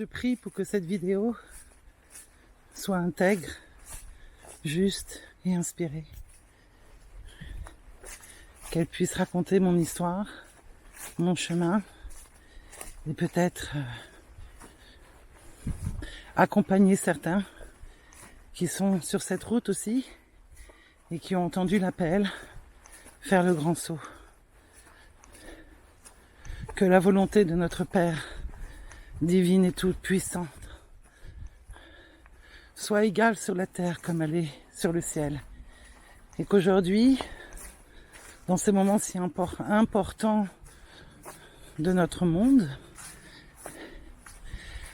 Je prie pour que cette vidéo soit intègre, juste et inspirée. Qu'elle puisse raconter mon histoire, mon chemin, et peut-être accompagner certains qui sont sur cette route aussi et qui ont entendu l'appel, faire le grand saut. Que la volonté de notre Père, divine et toute puissante, soit égale sur la terre comme elle est sur le ciel. Et qu'aujourd'hui, dans ces moments si importants de notre monde,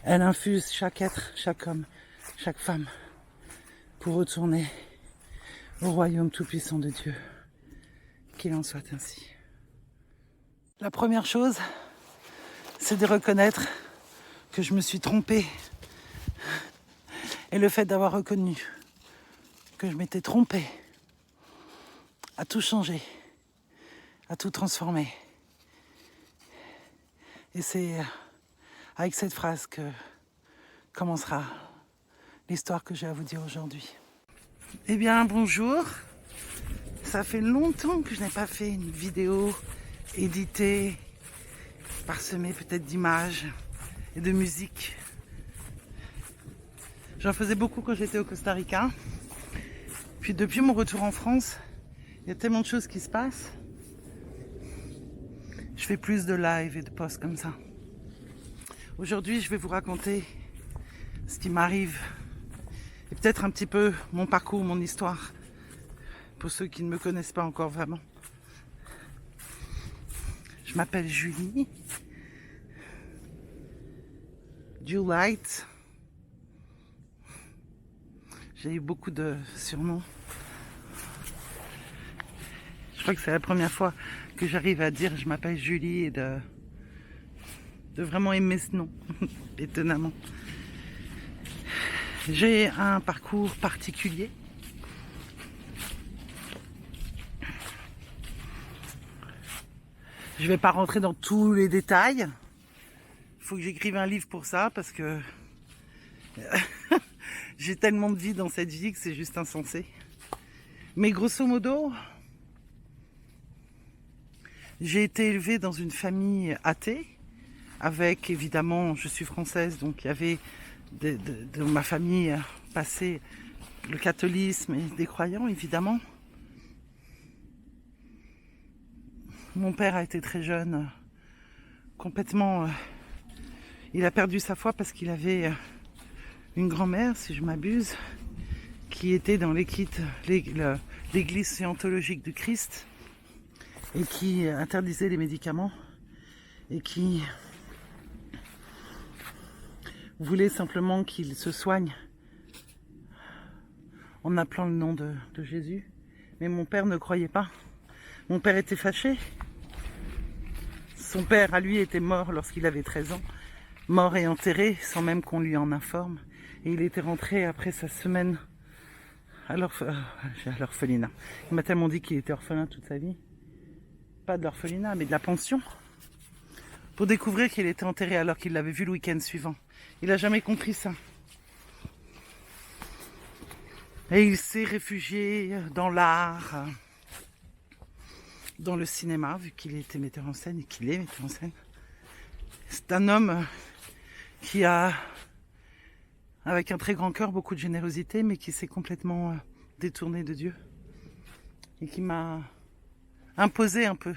elle infuse chaque être, chaque homme, chaque femme pour retourner au royaume tout-puissant de Dieu. Qu'il en soit ainsi. La première chose, c'est de reconnaître que je me suis trompée. Et le fait d'avoir reconnu que je m'étais trompée a tout changé, a tout transformé. Et c'est avec cette phrase que commencera l'histoire que j'ai à vous dire aujourd'hui. Eh bien, bonjour. Ça fait longtemps que je n'ai pas fait une vidéo éditée, parsemée peut-être d'images et de musique. J'en faisais beaucoup quand j'étais au Costa Rica. Puis depuis mon retour en France, il y a tellement de choses qui se passent. Je fais plus de live et de posts comme ça. Aujourd'hui, je vais vous raconter ce qui m'arrive et peut-être un petit peu mon parcours, mon histoire, pour ceux qui ne me connaissent pas encore vraiment. Je m'appelle Julie. Juliette. J'ai eu beaucoup de surnoms. Je crois que c'est la première fois que j'arrive à dire je m'appelle Julie et de vraiment aimer ce nom, étonnamment. J'ai un parcours particulier. Je ne vais pas rentrer dans tous les détails. Il faut que j'écrive un livre pour ça parce que j'ai tellement de vie dans cette vie que c'est juste insensé. Mais grosso modo, j'ai été élevée dans une famille athée, avec évidemment, je suis française, donc il y avait de ma famille passé le catholisme et des croyants, évidemment. Mon père a été très jeune, complètement... il a perdu sa foi parce qu'il avait une grand-mère, si je m'abuse, qui était dans l'église scientologique du Christ et qui interdisait les médicaments et qui voulait simplement qu'il se soigne en appelant le nom de Jésus. Mais mon père ne croyait pas. Mon père était fâché. Son père, à lui, était mort lorsqu'il avait 13 ans. Mort et enterré, sans même qu'on lui en informe. Et il était rentré après sa semaine à l'orphelinat. Il m'a tellement dit qu'il était orphelin toute sa vie. Pas de l'orphelinat, mais de la pension. Pour découvrir qu'il était enterré alors qu'il l'avait vu le week-end suivant. Il n'a jamais compris ça. Et il s'est réfugié dans l'art, dans le cinéma, vu qu'il était metteur en scène et qu'il est metteur en scène. C'est un homme qui a, avec un très grand cœur, beaucoup de générosité, mais qui s'est complètement détourné de Dieu. Et qui m'a imposé un peu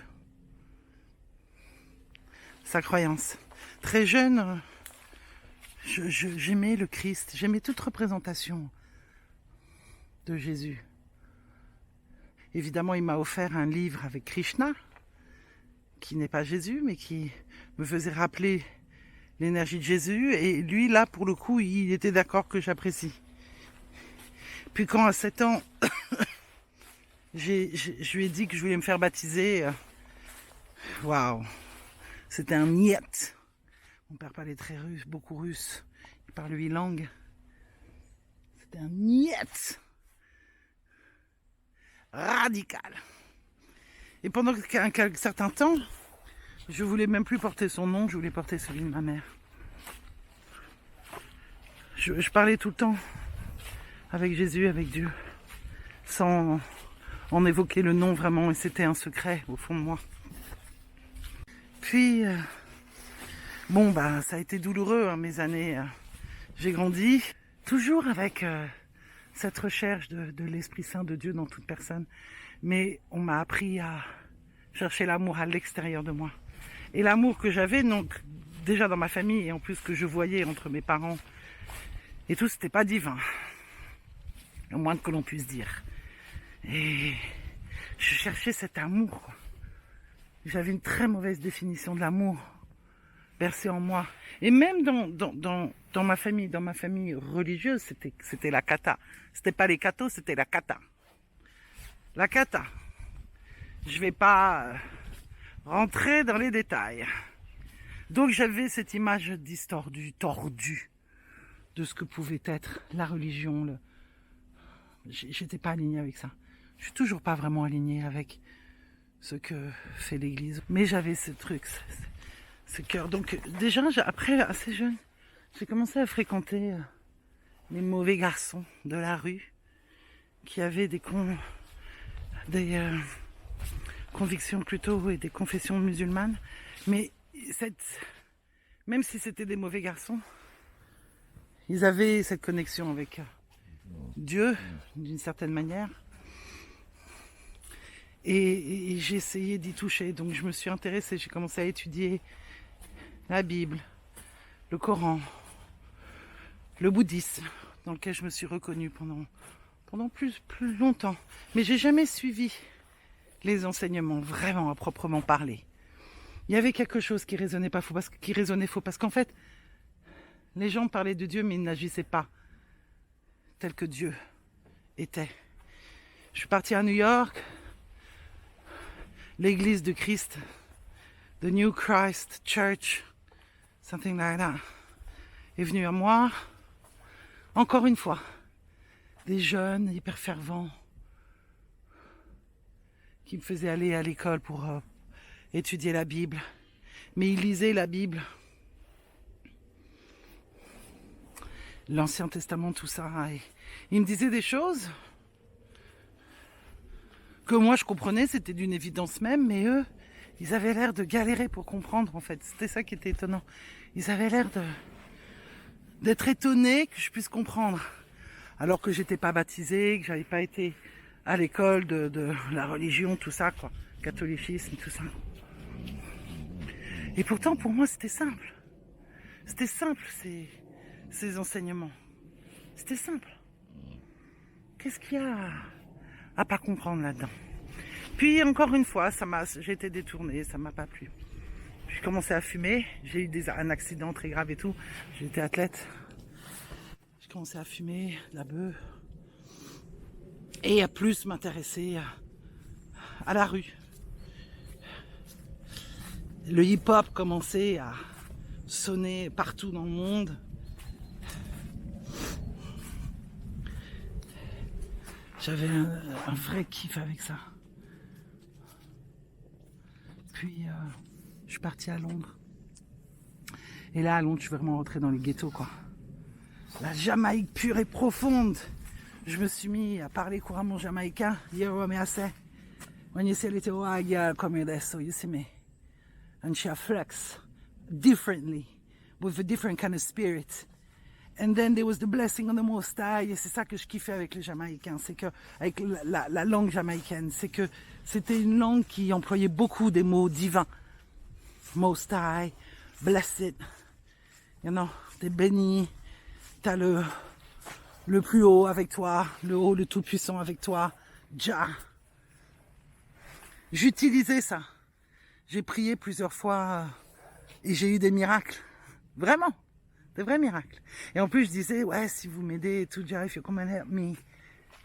sa croyance. Très jeune, j'aimais le Christ, j'aimais toute représentation de Jésus. Évidemment, il m'a offert un livre avec Krishna, qui n'est pas Jésus, mais qui me faisait rappeler l'énergie de Jésus. Et lui, là, pour le coup, il était d'accord que j'apprécie. Puis quand, à 7 ans, je lui ai dit que je voulais me faire baptiser, waouh, c'était un niet. Mon père parlait très russe, beaucoup russe. Il parle 8 langues. C'était un niet radical. Et pendant un certain temps, je voulais même plus porter son nom, je voulais porter celui de ma mère. je parlais tout le temps avec Jésus, avec Dieu, sans en évoquer le nom vraiment, et c'était un secret au fond de moi. Puis, bon, bah, ça a été douloureux, hein, mes années. J'ai grandi, toujours avec cette recherche de l'Esprit Saint de Dieu dans toute personne. Mais on m'a appris à chercher l'amour à l'extérieur de moi. Et l'amour que j'avais, donc, déjà dans ma famille, et en plus que je voyais entre mes parents, et tout, c'était pas divin. Au moins que l'on puisse dire. Et je cherchais cet amour, quoi. J'avais une très mauvaise définition de l'amour bercé en moi. Et même dans ma famille religieuse, c'était la kata. C'était pas les katos, c'était la kata. La kata. Je vais pas rentrer dans les détails. Donc j'avais cette image distordue, tordue de ce que pouvait être la religion. J'étais pas alignée avec ça. Je suis toujours pas vraiment alignée avec ce que fait l'Église. Mais j'avais ce truc, ce cœur. Donc déjà, après, assez jeune, j'ai commencé à fréquenter les mauvais garçons de la rue qui avaient des convictions plutôt et des confessions musulmanes. Mais même si c'était des mauvais garçons, ils avaient cette connexion avec Dieu, d'une certaine manière. Et j'ai essayé d'y toucher. Donc je me suis intéressée, j'ai commencé à étudier la Bible, le Coran, le bouddhisme, dans lequel je me suis reconnue pendant plus longtemps. Mais j'ai jamais suivi les enseignements, vraiment, à proprement parler. Il y avait quelque chose qui résonnait pas faux, qui résonnait faux, parce qu'en fait, les gens parlaient de Dieu, mais ils n'agissaient pas tel que Dieu était. Je suis partie à New York, l'église de Christ, The New Christ Church, something like that, est venue à moi, encore une fois, des jeunes hyper fervents qui me faisaient aller à l'école pour étudier la Bible, mais ils lisaient la Bible, l'Ancien Testament, tout ça, et ils me disaient des choses que moi je comprenais, c'était d'une évidence même, mais eux, ils avaient l'air de galérer pour comprendre, en fait. C'était ça qui était étonnant. Ils avaient l'air d'être étonnés que je puisse comprendre, alors que j'étais pas baptisée, que j'avais pas été à l'école de la religion, tout ça, quoi, catholicisme, tout ça. Et pourtant, pour moi, c'était simple. C'était simple, ces enseignements. C'était simple. Qu'est-ce qu'il y a à pas comprendre là-dedans? Puis, encore une fois, j'ai été détournée, ça m'a pas plu. J'ai commencé à fumer, j'ai eu un accident très grave et tout. J'étais athlète. J'ai commencé à fumer de la beuh. Et à plus m'intéresser à la rue. Le hip-hop commençait à sonner partout dans le monde. J'avais un vrai kiff avec ça. Puis je suis partie à Londres. Et là, à Londres, je suis vraiment rentrée dans les ghettos, quoi. La Jamaïque pure et profonde. Je me suis mis à parler couramment jamaïcain. Yo, me say, when you see a little white girl coming there, so you see me. And she flex differently, with a different kind of spirit. And then there was the blessing on the Most High. Et c'est ça que je kiffais avec les Jamaïcains, c'est que avec la langue jamaïcaine, c'est que c'était une langue qui employait beaucoup des mots divins. Most High, blessed, you know, t'es béni, t'as le plus haut avec toi, le haut, le tout puissant avec toi, Jah. J'utilisais ça. J'ai prié plusieurs fois et j'ai eu des miracles. Vraiment. Des vrais miracles. Et en plus, je disais, ouais, si vous m'aidez, tout, Jah, if you come and help me,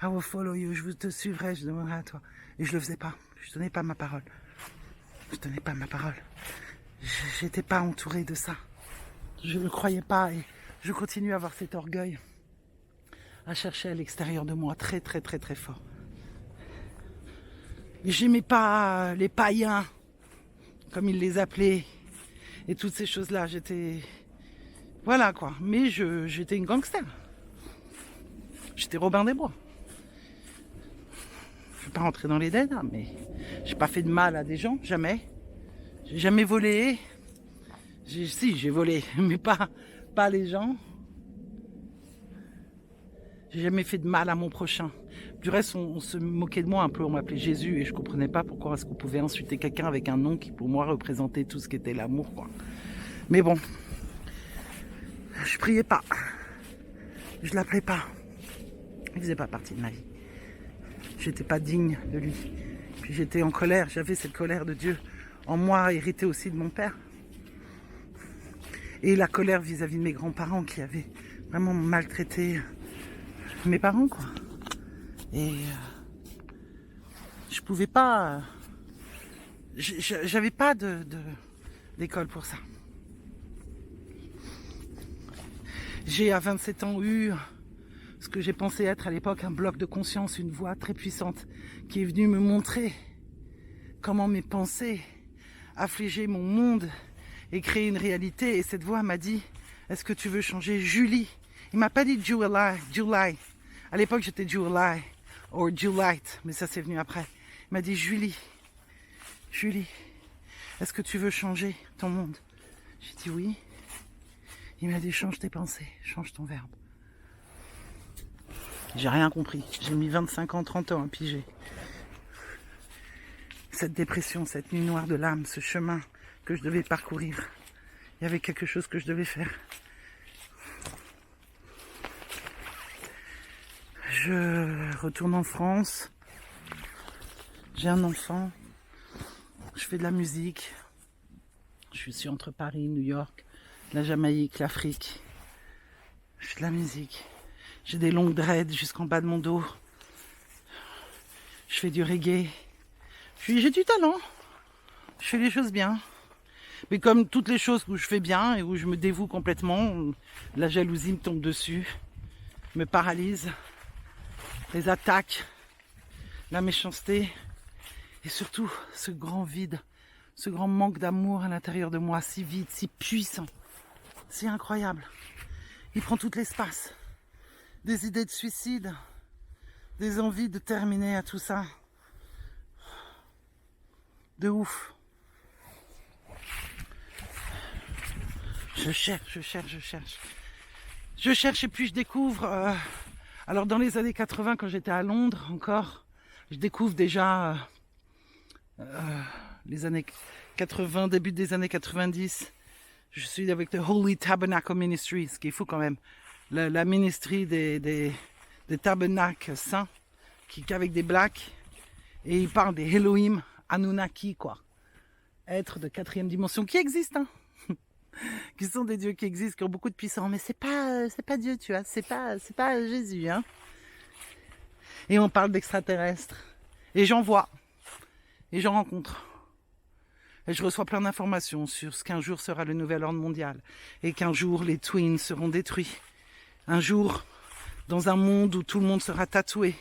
I will follow you. Je te suivrai, je demanderai à toi. Et je le faisais pas. Je donnais pas ma parole. Je donnais pas ma parole. J'étais pas entourée de ça. Je ne croyais pas et je continue à avoir cet orgueil à chercher à l'extérieur de moi très très très très fort. J'aimais pas les païens, comme ils les appelaient, et toutes ces choses-là. Voilà quoi. Mais j'étais une gangster. J'étais Robin des Bois. Je ne vais pas rentrer dans les détails, mais j'ai pas fait de mal à des gens, jamais. J'ai jamais volé. Si, j'ai volé, mais pas les gens. J'ai jamais fait de mal à mon prochain. Du reste, on se moquait de moi un peu, on m'appelait Jésus et je comprenais pas pourquoi est-ce qu'on pouvait insulter quelqu'un avec un nom qui pour moi représentait tout ce qu'était l'amour, quoi. Mais bon, je priais pas, je l'appelais pas, il faisait pas partie de ma vie. J'étais pas digne de lui. Puis j'étais en colère, j'avais cette colère de Dieu en moi, héritée aussi de mon père. Et la colère vis-à-vis de mes grands-parents qui avaient vraiment maltraité mes parents, quoi. Et je pouvais pas... J'avais pas d'école pour ça. J'ai à 27 ans eu ce que j'ai pensé être à l'époque un bloc de conscience, une voix très puissante qui est venue me montrer comment mes pensées affligeaient mon monde et créaient une réalité. Et cette voix m'a dit, est-ce que tu veux changer Julie? Il m'a pas dit July. À l'époque j'étais July ou Juliet, mais ça c'est venu après. Il m'a dit Julie, est-ce que tu veux changer ton monde? J'ai dit oui. Il m'a dit change tes pensées, change ton verbe. J'ai rien compris. J'ai mis 25 ans, 30 ans à piger. Cette dépression, cette nuit noire de l'âme, ce chemin que je devais parcourir. Il y avait quelque chose que je devais faire. Je retourne en France. J'ai un enfant. Je fais de la musique. Je suis entre Paris, New York, la Jamaïque, l'Afrique. Je fais de la musique. J'ai des longues dreads jusqu'en bas de mon dos. Je fais du reggae. J'ai du talent. Je fais les choses bien. Mais comme toutes les choses où je fais bien et où je me dévoue complètement, la jalousie me tombe dessus, me paralyse. Les attaques, la méchanceté et surtout ce grand vide, ce grand manque d'amour à l'intérieur de moi, si vide, si puissant, si incroyable. Il prend tout l'espace. Des idées de suicide, des envies de terminer à tout ça. De ouf. Je cherche et puis je découvre... Alors dans les années 80, quand j'étais à Londres encore, je découvre déjà les années 80, début des années 90. Je suis avec le Holy Tabernacle Ministry, ce qui est fou quand même. La ministry des tabernacles saints, avec des blacks, et ils parlent des Elohim, Anunnaki, quoi. Êtres de 4e dimension, qui existent, hein. Qui sont des dieux qui existent, qui ont beaucoup de puissance, mais c'est pas Dieu, tu vois, c'est pas Jésus, hein. Et on parle d'extraterrestres, et j'en vois, et j'en rencontre. Et je reçois plein d'informations sur ce qu'un jour sera le nouvel ordre mondial, et qu'un jour les twins seront détruits. Un jour, dans un monde où tout le monde sera tatoué,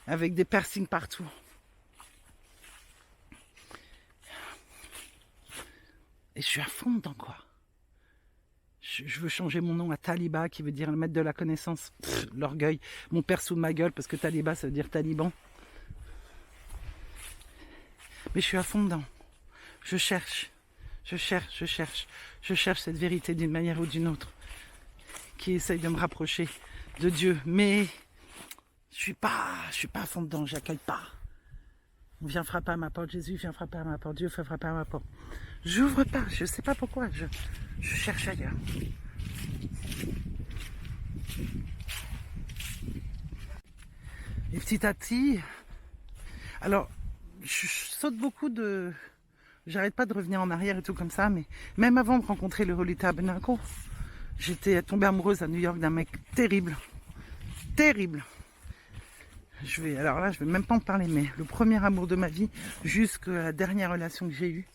avec des piercings partout. Et je suis à fond dedans, quoi. Je veux changer mon nom à Taliba, qui veut dire le maître de la connaissance. L'orgueil. Mon père sous de ma gueule, parce que Taliba, ça veut dire taliban. Mais je suis à fond dedans. Je cherche cette vérité d'une manière ou d'une autre, qui essaye de me rapprocher de Dieu. Mais je suis pas à fond dedans, j'accueille pas. On vient frapper à ma porte, Jésus vient frapper à ma porte, Dieu fait frapper à ma porte. J'ouvre pas, je sais pas pourquoi, je cherche ailleurs. Et petit à petit, alors je saute beaucoup de... J'arrête pas de revenir en arrière et tout comme ça, mais même avant de rencontrer le Holy Tabernacle, j'étais tombée amoureuse à New York d'un mec terrible. Terrible. Alors là, je vais même pas en parler, mais le premier amour de ma vie, jusqu'à la dernière relation que j'ai eu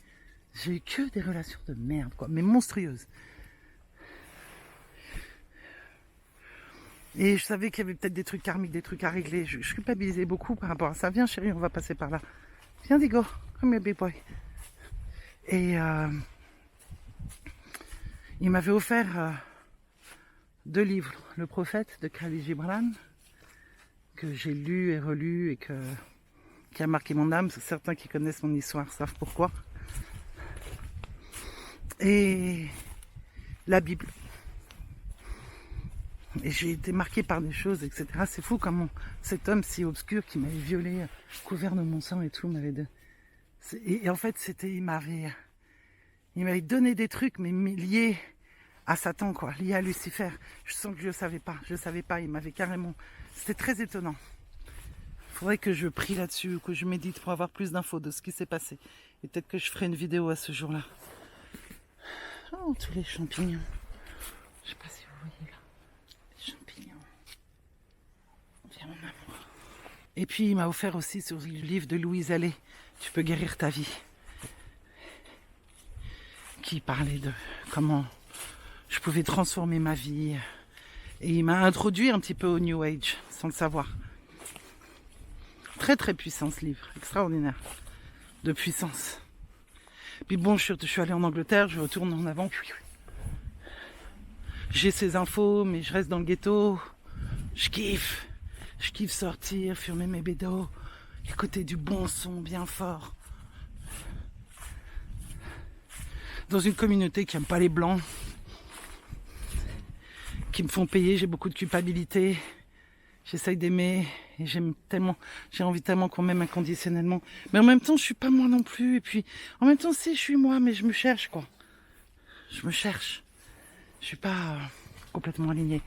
que des relations de merde, quoi, mais monstrueuses. Et je savais qu'il y avait peut-être des trucs karmiques, des trucs à régler. Je culpabilisais beaucoup par rapport à ça. Viens chérie, on va passer par là. Viens Digo, come here big boy. Et il m'avait offert 2 livres. Le Prophète de Khalil Gibran, que j'ai lu et relu et qui a marqué mon âme. Certains qui connaissent mon histoire savent pourquoi. Et la Bible. Et j'ai été marquée par des choses, etc. C'est fou comment cet homme si obscur qui m'avait violée, couvert de mon sang et tout, et en fait, il m'avait donné des trucs, mais liés à Satan, quoi, liés à Lucifer. Je sens que je ne savais pas, il m'avait carrément... C'était très étonnant. Il faudrait que je prie là-dessus, que je médite pour avoir plus d'infos de ce qui s'est passé. Et peut-être que je ferai une vidéo à ce jour-là. Oh, tous les champignons. Je sais pas si vous voyez là. Les champignons. Viens, mon amour. Et puis, il m'a offert aussi sur le livre de Louise Allais, Tu peux guérir ta vie. Qui parlait de comment je pouvais transformer ma vie. Et il m'a introduit un petit peu au New Age, sans le savoir. Très très puissant ce livre, extraordinaire. De puissance. Puis bon, je suis allée en Angleterre, je retourne en avant. J'ai ces infos, mais je reste dans le ghetto. Je kiffe sortir, fumer mes bédos, écouter du bon son bien fort. Dans une communauté qui n'aime pas les blancs, qui me font payer, j'ai beaucoup de culpabilité. J'essaye d'aimer et j'ai envie tellement qu'on m'aime inconditionnellement. Mais en même temps, je suis pas moi non plus. Et puis, en même temps, si je suis moi, mais je me cherche, quoi. Je me cherche. Je suis pas complètement alignée.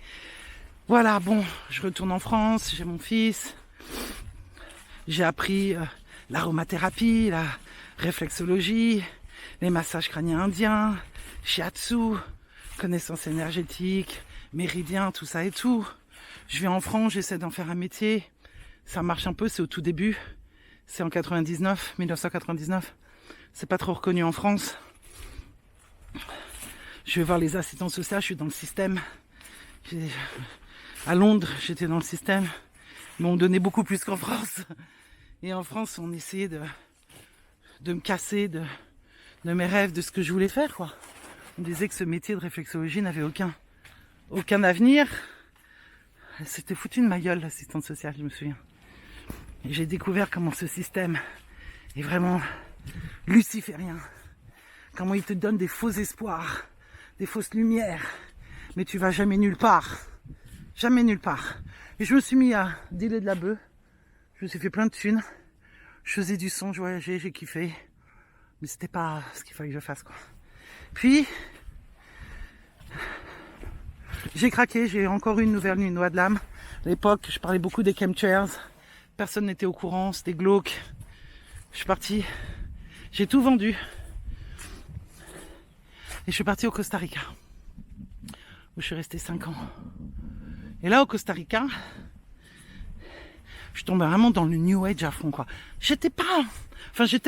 Voilà, bon, je retourne en France, j'ai mon fils. J'ai appris l'aromathérapie, la réflexologie, les massages crâniens indiens, shiatsu, connaissances énergétiques, méridien, tout ça et tout. Je vais en France, j'essaie d'en faire un métier. Ça marche un peu, c'est au tout début. C'est en 1999. C'est pas trop reconnu en France. Je vais voir les assistants sociaux, je suis dans le système. À Londres, j'étais dans le système. Mais on me donnait beaucoup plus qu'en France. Et en France, on essayait de me casser de mes rêves, de ce que je voulais faire, quoi. On disait que ce métier de réflexologie n'avait aucun avenir. C'était foutu de ma gueule, l'assistante sociale, je me souviens. Et j'ai découvert comment ce système est vraiment luciférien. Comment il te donne des faux espoirs, des fausses lumières. Mais tu vas jamais nulle part. Jamais nulle part. Et je me suis mis à dealer de la bœuf. Je me suis fait plein de thunes. Je faisais du son, je voyageais, j'ai kiffé. Mais c'était pas ce qu'il fallait que je fasse, quoi. Puis, j'ai craqué, j'ai encore eu une nouvelle nuit noix de l'âme. À l'époque, je parlais beaucoup des chemtrails. Personne n'était au courant, c'était glauque. Je suis parti, j'ai tout vendu. Et je suis parti au Costa Rica, où je suis resté 5 ans. Et là, au Costa Rica, je tombais vraiment dans le New Age à fond, quoi. J'étais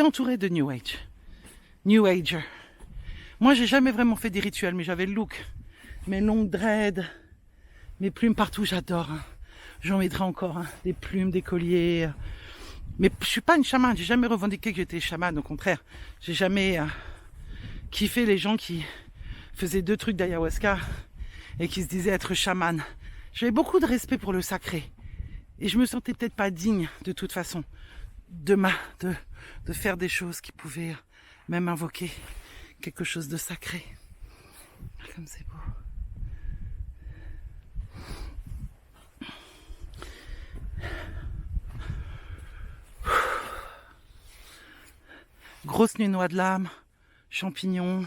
entouré de New Age. New Ager. Moi, j'ai jamais vraiment fait des rituels, mais j'avais le look. Mes longues dreads, mes plumes partout, j'adore. Hein. J'en mettrai encore, hein. Des plumes, des colliers. Mais je suis pas une chamane, j'ai jamais revendiqué que j'étais chamane, au contraire. J'ai jamais kiffé les gens qui faisaient 2 trucs d'ayahuasca et qui se disaient être chamane. J'avais beaucoup de respect pour le sacré. Et je me sentais peut-être pas digne, de toute façon, de faire des choses qui pouvaient même invoquer quelque chose de sacré. Comme c'est beau. Grosse nuit noix de l'âme, champignons.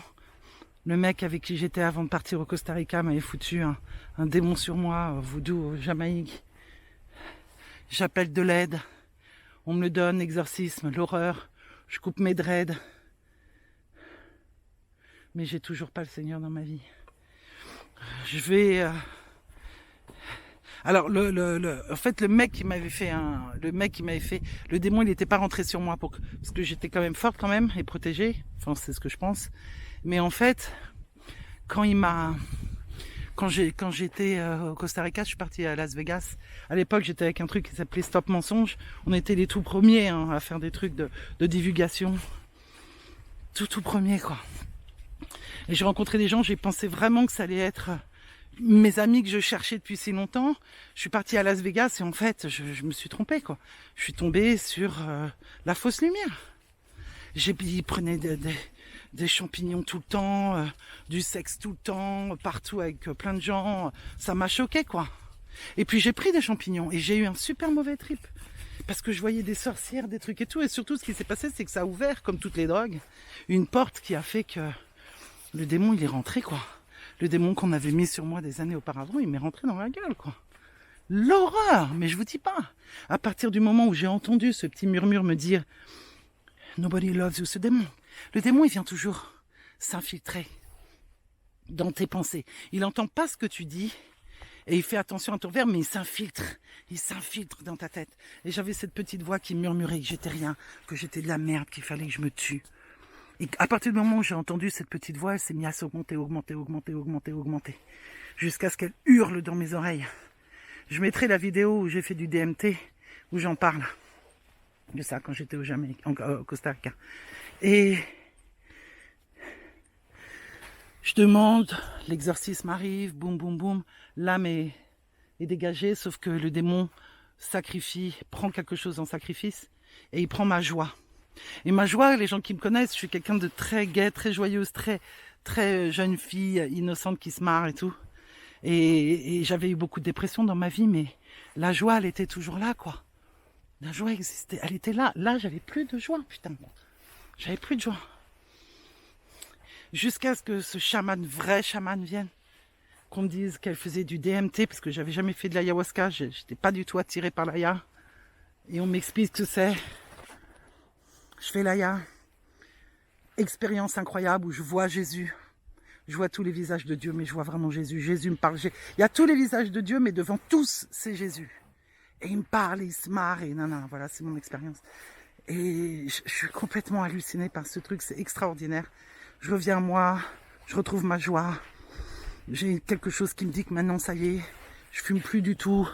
Le mec avec qui j'étais avant de partir au Costa Rica m'avait foutu un démon sur moi, voodoo au Jamaïque. J'appelle de l'aide. On me le donne, exorcisme, l'horreur. Je coupe mes dreads. Mais j'ai toujours pas le Seigneur dans ma vie. Je vais... Alors, en fait, le mec qui m'avait fait, le démon, il n'était pas rentré sur moi parce que j'étais quand même forte quand même et protégée. Enfin, c'est ce que je pense. Mais en fait, quand j'étais au Costa Rica, je suis partie à Las Vegas. À l'époque, j'étais avec un truc qui s'appelait Stop Mensonge. On était les tout premiers à faire des trucs de divulgation. Tout premier, quoi. Et j'ai rencontré des gens, j'ai pensé vraiment que ça allait être mes amis que je cherchais depuis si longtemps. Je suis partie à Las Vegas et en fait, je me suis trompée, quoi. Je suis tombée sur la fausse lumière. Ils prenaient des champignons tout le temps, du sexe tout le temps, partout avec plein de gens. Ça m'a choqué, quoi. Et puis j'ai pris des champignons et j'ai eu un super mauvais trip. Parce que je voyais des sorcières, des trucs et tout. Et surtout, ce qui s'est passé, c'est que ça a ouvert, comme toutes les drogues, une porte qui a fait que le démon, il est rentré, quoi. Le démon qu'on avait mis sur moi des années auparavant, il m'est rentré dans la gueule, quoi. L'horreur! Mais je vous dis pas. À partir du moment où j'ai entendu ce petit murmure me dire « Nobody loves you », ce démon. Le démon, il vient toujours s'infiltrer dans tes pensées. Il n'entend pas ce que tu dis et il fait attention à ton verbe, mais il s'infiltre dans ta tête. Et j'avais cette petite voix qui murmurait que j'étais rien, que j'étais de la merde, qu'il fallait que je me tue. Et à partir du moment où j'ai entendu cette petite voix, elle s'est mise à s'augmenter, augmenter, jusqu'à ce qu'elle hurle dans mes oreilles. Je mettrai la vidéo où j'ai fait du DMT, où j'en parle de ça quand j'étais au Costa Rica. Et je demande, l'exorcisme arrive, boum, boum, boum, l'âme est dégagée, sauf que le démon sacrifie, prend quelque chose en sacrifice, et il prend ma joie. Et ma joie, les gens qui me connaissent, je suis quelqu'un de très gai, très joyeuse, très jeune fille, innocente qui se marre et tout. Et j'avais eu beaucoup de dépression dans ma vie, mais la joie, elle était toujours là, quoi. La joie existait, elle était là. Là, j'avais plus de joie, putain. J'avais plus de joie. Jusqu'à ce que ce vrai chaman vienne, qu'on me dise qu'elle faisait du DMT, parce que j'avais jamais fait de l'ayahuasca, j'étais pas du tout attirée par l'aya. Et on m'explique ce que c'est. Je fais l'aya. Expérience incroyable où je vois Jésus. Je vois tous les visages de Dieu, mais je vois vraiment Jésus. Jésus me parle. Il y a tous les visages de Dieu, mais devant tous, c'est Jésus. Et il me parle, il se marre, et non, voilà, c'est mon expérience. Et je suis complètement hallucinée par ce truc, c'est extraordinaire. Je reviens à moi, je retrouve ma joie. J'ai quelque chose qui me dit que maintenant, ça y est, je fume plus du tout.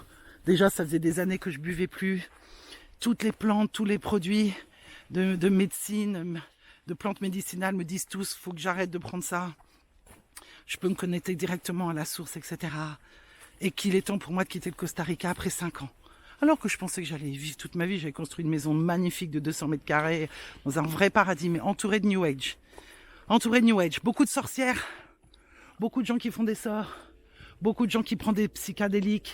Déjà, ça faisait des années que je buvais plus. Toutes les plantes, tous les produits de médecine, de plantes médicinales me disent tous, faut que j'arrête de prendre ça. Je peux me connecter directement à la source, etc. Et qu'il est temps pour moi de quitter le Costa Rica après 5 ans. Alors que je pensais que j'allais vivre toute ma vie. J'avais construit une maison magnifique de 200 mètres carrés, dans un vrai paradis, mais entouré de New Age. Entouré de New Age. Beaucoup de sorcières, beaucoup de gens qui font des sorts, beaucoup de gens qui prennent des psychédéliques,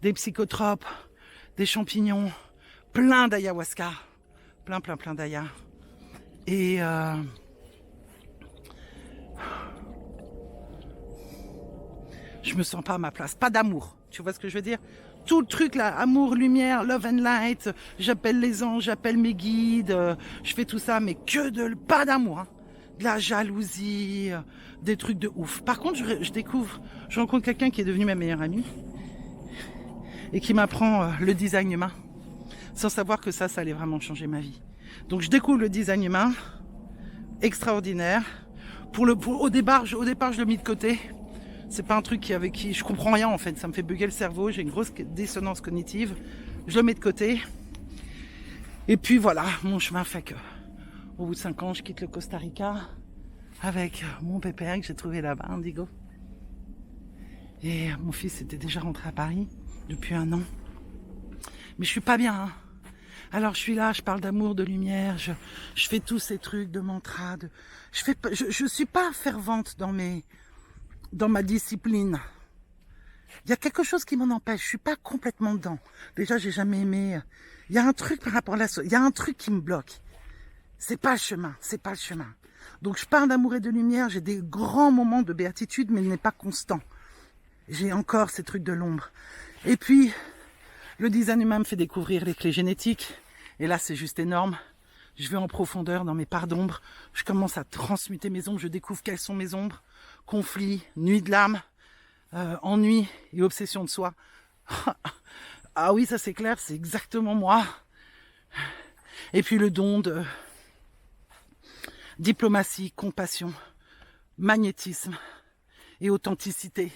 des psychotropes, des champignons, plein d'ayahuasca. Plein d'aya. Et je me sens pas à ma place. Pas d'amour. Tu vois ce que je veux dire? Tout le truc là, amour, lumière, love and light, j'appelle les anges, j'appelle mes guides, je fais tout ça, mais pas d'amour. Hein. De la jalousie, des trucs de ouf. Par contre, je rencontre quelqu'un qui est devenu ma meilleure amie et qui m'apprend le design humain, sans savoir que ça allait vraiment changer ma vie. Donc je découvre le design humain, extraordinaire. Au départ, je l'ai mis de côté. C'est pas un truc avec qui je comprends rien en fait. Ça me fait bugger le cerveau. J'ai une grosse dissonance cognitive. Je le mets de côté. Et puis voilà, mon chemin fait que au bout de 5 ans, je quitte le Costa Rica avec mon pépère que j'ai trouvé là-bas, Indigo. Et mon fils était déjà rentré à Paris depuis 1 an. Mais je suis pas bien. Hein. Alors je suis là, je parle d'amour, de lumière, je fais tous ces trucs de mantra. Je suis pas fervente dans ma discipline. Il y a quelque chose qui m'en empêche. Je suis pas complètement dedans. Déjà, j'ai jamais aimé. Il y a un truc par rapport à il y a un truc qui me bloque. C'est pas le chemin. Donc je parle d'amour et de lumière. J'ai des grands moments de béatitude, mais il n'est pas constant. J'ai encore ces trucs de l'ombre. Et puis, le design humain me fait découvrir les clés génétiques. Et là, c'est juste énorme. Je vais en profondeur dans mes parts d'ombre. Je commence à transmuter mes ombres. Je découvre quelles sont mes ombres. Conflits, nuit de l'âme, ennui et obsession de soi. Ah oui, ça c'est clair, c'est exactement moi. Et puis le don de diplomatie, compassion, magnétisme et authenticité.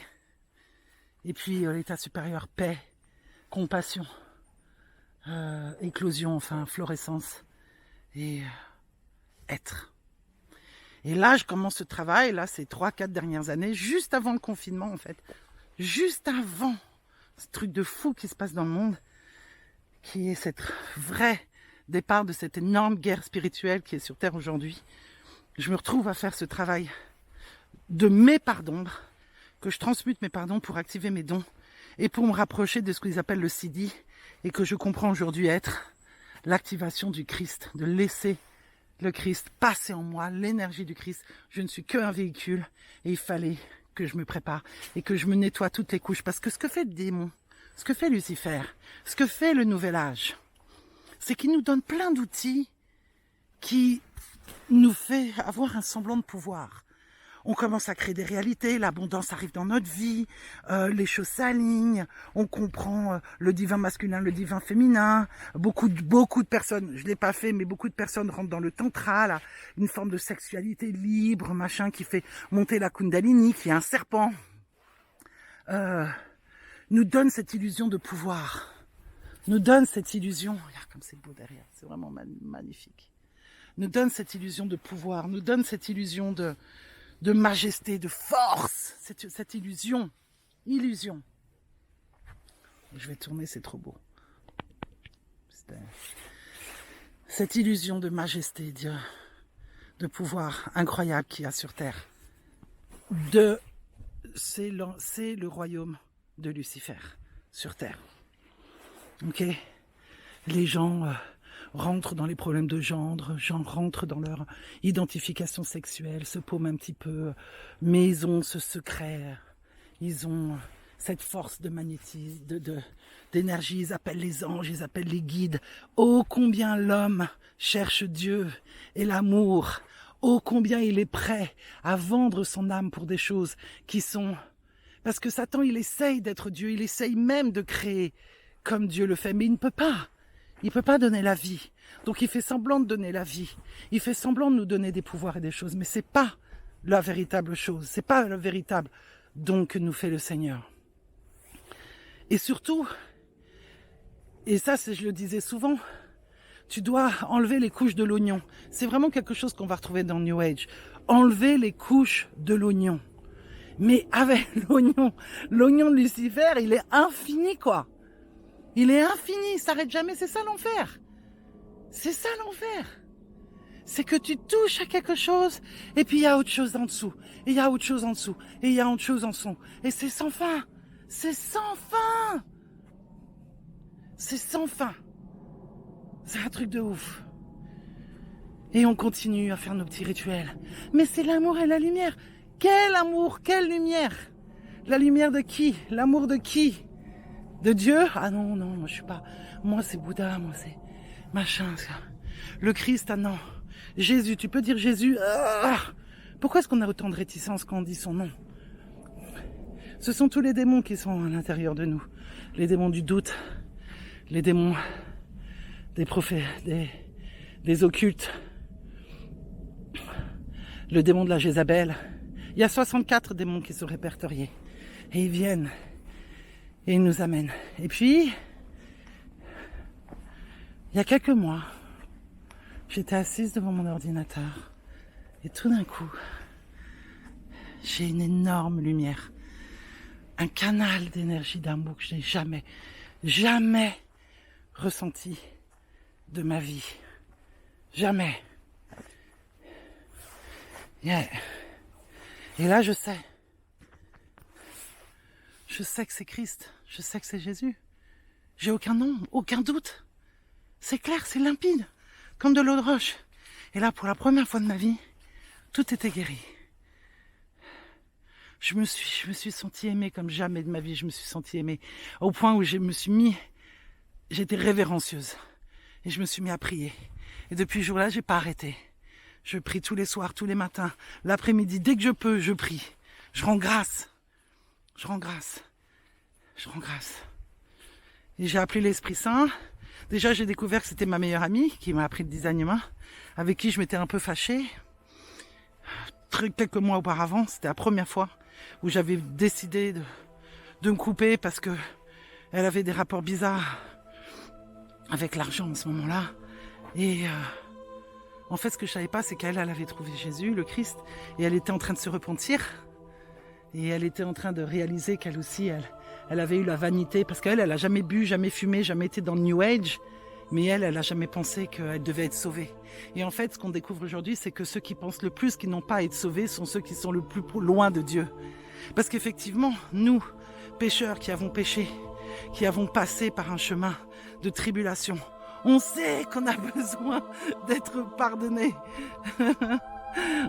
Et puis l'état supérieur, paix, compassion, éclosion, enfin florescence et être. Et là, je commence ce travail, là, ces 3-4 dernières années, juste avant le confinement, en fait. juste avant ce truc de fou qui se passe dans le monde, qui est cette vraie départ de cette énorme guerre spirituelle qui est sur Terre aujourd'hui, je me retrouve à faire ce travail de mes parts d'ombre, que je transmute mes pardons pour activer mes dons et pour me rapprocher de ce qu'ils appellent le CD et que je comprends aujourd'hui être l'activation du Christ, de laisser le Christ passer en moi, l'énergie du Christ. Je ne suis qu'un véhicule et il fallait que je me prépare et que je me nettoie toutes les couches. Parce que ce que fait le démon, ce que fait Lucifer, ce que fait le nouvel âge, c'est qu'il nous donne plein d'outils qui nous fait avoir un semblant de pouvoir. On commence à créer des réalités, l'abondance arrive dans notre vie, les choses s'alignent, on comprend le divin masculin, le divin féminin. Beaucoup de personnes, je l'ai pas fait, mais beaucoup de personnes rentrent dans le tantra, là, une forme de sexualité libre, machin, qui fait monter la kundalini, qui est un serpent. Nous donne cette illusion de pouvoir, nous donne cette illusion, regarde comme c'est beau derrière, c'est vraiment magnifique, nous donne cette illusion de pouvoir, nous donne cette illusion de majesté, de force, cette illusion. Je vais tourner, c'est trop beau. Cette illusion de majesté, de pouvoir incroyable qu'il y a sur Terre. C'est le royaume de Lucifer sur Terre. Ok ? Les gens rentrent dans les problèmes de genre, rentrent dans leur identification sexuelle, se paument un petit peu, mais ils ont ce secret, ils ont cette force de magnétisme, d'énergie, ils appellent les anges, ils appellent les guides. Oh, combien l'homme cherche Dieu et l'amour, oh, combien il est prêt à vendre son âme pour des choses qui sont... Parce que Satan, il essaye d'être Dieu, il essaye même de créer comme Dieu le fait, mais il ne peut pas. Il peut pas donner la vie. Donc il fait semblant de donner la vie. Il fait semblant de nous donner des pouvoirs et des choses. Mais c'est pas la véritable chose. C'est pas le véritable don que nous fait le Seigneur. Et surtout, et ça je le disais souvent, tu dois enlever les couches de l'oignon. C'est vraiment quelque chose qu'on va retrouver dans New Age. Enlever les couches de l'oignon. Mais avec l'oignon de Lucifer, il est infini quoi. Il est infini, il s'arrête jamais, c'est ça l'enfer. C'est ça l'enfer. C'est que tu touches à quelque chose, et puis il y a autre chose en dessous, et il y a autre chose en dessous, et il y a autre chose en dessous. Et c'est sans fin. C'est sans fin. C'est sans fin. C'est un truc de ouf. Et on continue à faire nos petits rituels. Mais c'est l'amour et la lumière. Quel amour, quelle lumière. La lumière de qui? L'amour de qui? De Dieu? Ah non, moi je suis pas... Moi c'est Bouddha, moi c'est... Machin, ça. Le Christ, ah non. Jésus, tu peux dire Jésus? Pourquoi est-ce qu'on a autant de réticence quand on dit son nom? Ce sont tous les démons qui sont à l'intérieur de nous. Les démons du doute. Les démons des prophètes, des occultes. Le démon de la Jézabel. Il y a 64 démons qui sont répertoriés. Et ils viennent... Et il nous amène. Et puis, il y a quelques mois, j'étais assise devant mon ordinateur. Et tout d'un coup, j'ai une énorme lumière. Un canal d'énergie d'amour que je n'ai jamais ressenti de ma vie. Jamais. Yeah. Et là, je sais. Je sais que c'est Christ, je sais que c'est Jésus. J'ai aucun nom, aucun doute. C'est clair, c'est limpide, comme de l'eau de roche. Et là, pour la première fois de ma vie, tout était guéri. Je me suis sentie aimée comme jamais de ma vie, je me suis sentie aimée. Au point où j'étais révérencieuse. Et je me suis mis à prier. Et depuis ce jour-là, j'ai pas arrêté. Je prie tous les soirs, tous les matins, l'après-midi, dès que je peux, je prie. Je rends grâce. Je rends grâce. Et j'ai appelé l'Esprit Saint. Déjà, j'ai découvert que c'était ma meilleure amie qui m'a appris le design humain, avec qui je m'étais un peu fâchée. Quelques mois auparavant, c'était la première fois où j'avais décidé de me couper parce que elle avait des rapports bizarres avec l'argent en ce moment-là. Et en fait, ce que je savais pas, c'est qu'elle avait trouvé Jésus, le Christ, et elle était en train de se repentir. Et elle était en train de réaliser qu'elle aussi, elle avait eu la vanité, parce qu'elle, elle n'a jamais bu, jamais fumé, jamais été dans le New Age, mais elle n'a jamais pensé qu'elle devait être sauvée. Et en fait, ce qu'on découvre aujourd'hui, c'est que ceux qui pensent le plus qu'ils n'ont pas à être sauvés sont ceux qui sont le plus loin de Dieu. Parce qu'effectivement, nous, pécheurs qui avons péché, qui avons passé par un chemin de tribulation, on sait qu'on a besoin d'être pardonnés.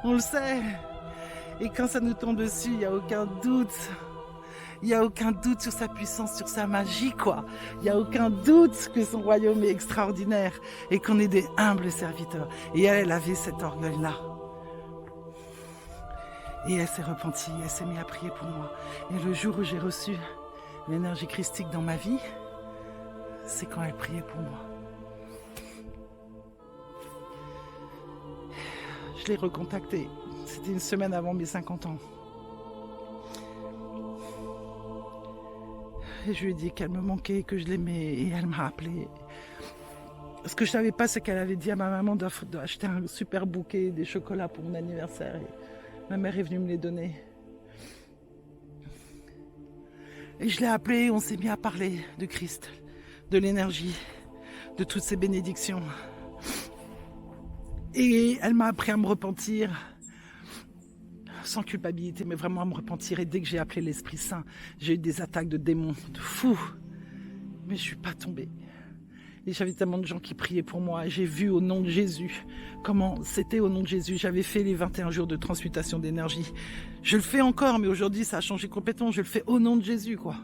On le sait. Et quand ça nous tombe dessus, il n'y a aucun doute. Il n'y a aucun doute sur sa puissance, sur sa magie, quoi. Il n'y a aucun doute que son royaume est extraordinaire et qu'on est des humbles serviteurs. Et elle avait cet orgueil-là. Et elle s'est repentie, elle s'est mise à prier pour moi. Et le jour où j'ai reçu l'énergie christique dans ma vie, c'est quand elle priait pour moi. Je l'ai recontactée. C'était une semaine avant mes 50 ans. Et je lui ai dit qu'elle me manquait, que je l'aimais, et elle m'a appelé. Ce que je ne savais pas, c'est qu'elle avait dit à ma maman d'acheter un super bouquet, des chocolats pour mon anniversaire. Et ma mère est venue me les donner. Et je l'ai appelée, on s'est mis à parler de Christ, de l'énergie, de toutes ses bénédictions. Et elle m'a appris à me repentir, sans culpabilité, mais vraiment à me repentir. Et dès que j'ai appelé l'Esprit Saint, j'ai eu des attaques de démons, de fous. Mais je ne suis pas tombée. Et j'avais tellement de gens qui priaient pour moi. J'ai vu au nom de Jésus comment c'était au nom de Jésus. J'avais fait les 21 jours de transmutation d'énergie. Je le fais encore, mais aujourd'hui ça a changé complètement. Je le fais au nom de Jésus, quoi.